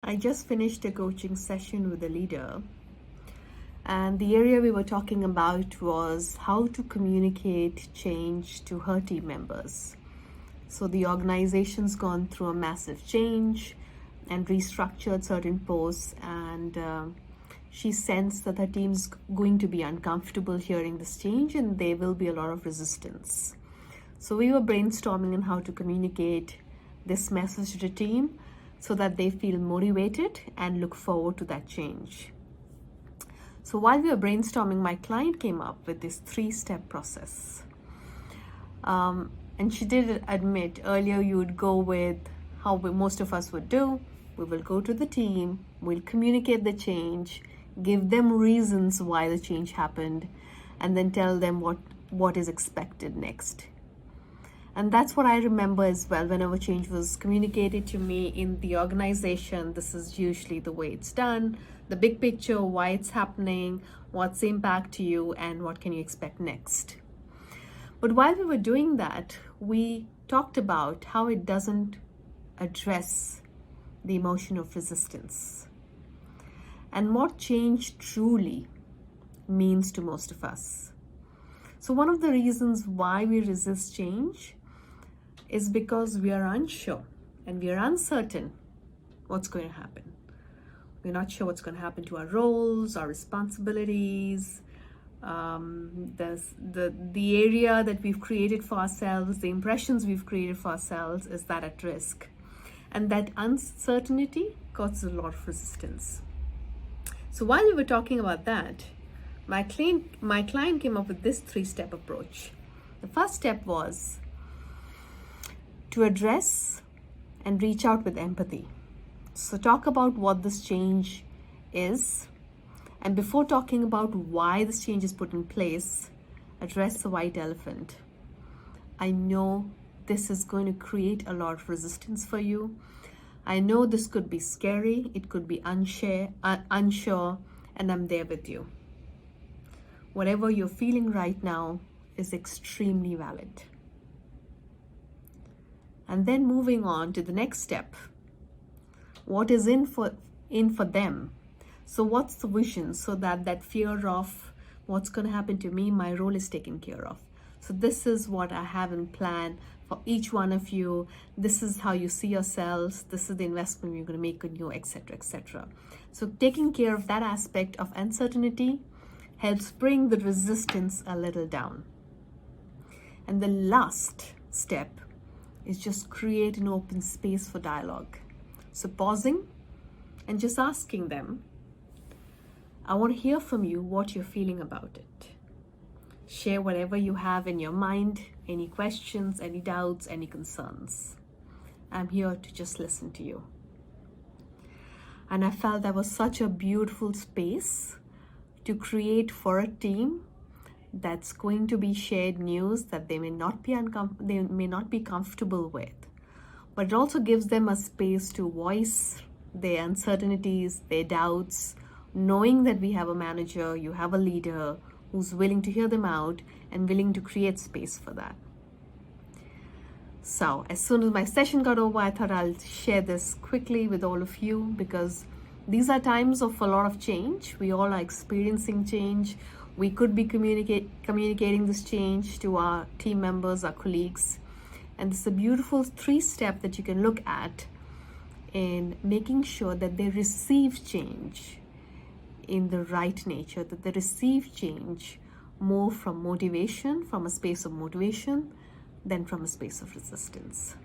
I just finished a coaching session with a leader, and the area we were talking about was how to communicate change to her team members. So the organization's gone through a massive change and restructured certain posts, and she sensed that her team's going to be uncomfortable hearing this change and there will be a lot of resistance. So we were brainstorming on how to communicate this message to the team so that they feel motivated and look forward to that change. So while we were brainstorming, my client came up with this 3-step process. And she did admit earlier you would go with how most of us would do. We will go to the team, we'll communicate the change, give them reasons why the change happened, and then tell them what is expected next. And that's what I remember as well. Whenever change was communicated to me in the organization, this is usually the way it's done. The big picture, why it's happening, what's the impact to you, and what can you expect next. But while we were doing that, we talked about how it doesn't address the emotion of resistance and what change truly means to most of us. So one of the reasons why we resist change is because we are unsure and we are uncertain what's going to happen. We're not sure what's going to happen to our roles, our responsibilities, the area that we've created for ourselves, the impressions we've created for ourselves is that at risk. And that uncertainty causes a lot of resistance. So while we were talking about that, my client came up with this 3-step approach. The first step was to address and reach out with empathy. So talk about what this change is, and before talking about why this change is put in place, address the white elephant. I know this is going to create a lot of resistance for you. I know this could be scary, it could be unsure, and I'm there with you. Whatever you're feeling right now is extremely valid. And then moving on to the next step. What is in for them? So what's the vision so that fear of what's going to happen to me, my role is taken care of. So this is what I have in plan for each one of you. This is how you see yourselves. This is the investment you're going to make on you, etc., etc. So taking care of that aspect of uncertainty helps bring the resistance a little down. And the last step is just create an open space for dialogue. So pausing and just asking them, I want to hear from you what you're feeling about it. Share whatever you have in your mind, any questions, any doubts, any concerns. I'm here to just listen to you. And I felt that was such a beautiful space to create for a team that's going to be shared news that they may not be comfortable with, but it also gives them a space to voice their uncertainties, their doubts, knowing that we have a manager, you have a leader who's willing to hear them out and willing to create space for that. So as soon as my session got over, I thought I'll share this quickly with all of you, because these are times of a lot of change. We all are experiencing change. We could be communicating this change to our team members, our colleagues. And it's a beautiful 3-step that you can look at in making sure that they receive change in the right nature, that they receive change more from motivation, from a space of motivation, than from a space of resistance.